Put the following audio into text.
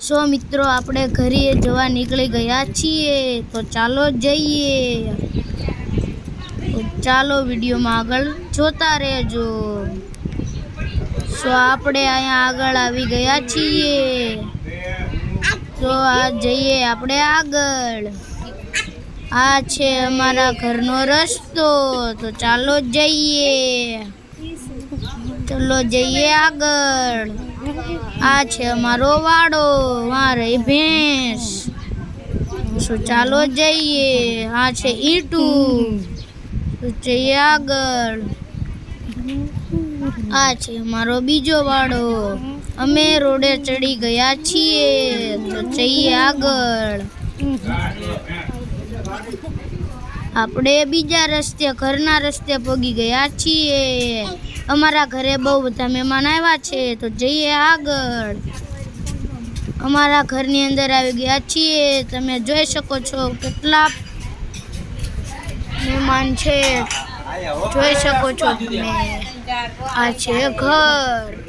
સો મિત્રો આપણે ઘરે જવા નીકળી ગયા છીએ તો ચાલો જઈએ। તો ચાલો વિડીયોમાં આગળ જોતા રહેજો। સો આપણે અહીંયા આગળ આવી ગયા છીએ તો આ જઈએ આપણે આગળ। આ છે અમારા ઘરનો રસ્તો તો ચાલો જઈએ। ચલો જઈએ આગળ। આ છે અમારો વાડો, વहाँ રહી ભેંસ। તો ચાલો જઈએ। આ છે ઈંટું તો જઈએ આગળ। આ છે અમારો બીજો વાડો, અમે રોડે ચડી ગયા છીએ તો જઈએ આગળ। આપણે બીજા રસ્તે ઘરના રસ્તે પહોંચી ગયા છીએ। અમારા ઘરે બહુ બધા મહેમાન આવ્યા છે તો જઈએ આગળ। અમારા ઘરની અંદર આવી ગયા છીએ, તમે જોઈ શકો છો કેટલા મહેમાન છે, જોઈ શકો છો તમે। આ છે ઘર।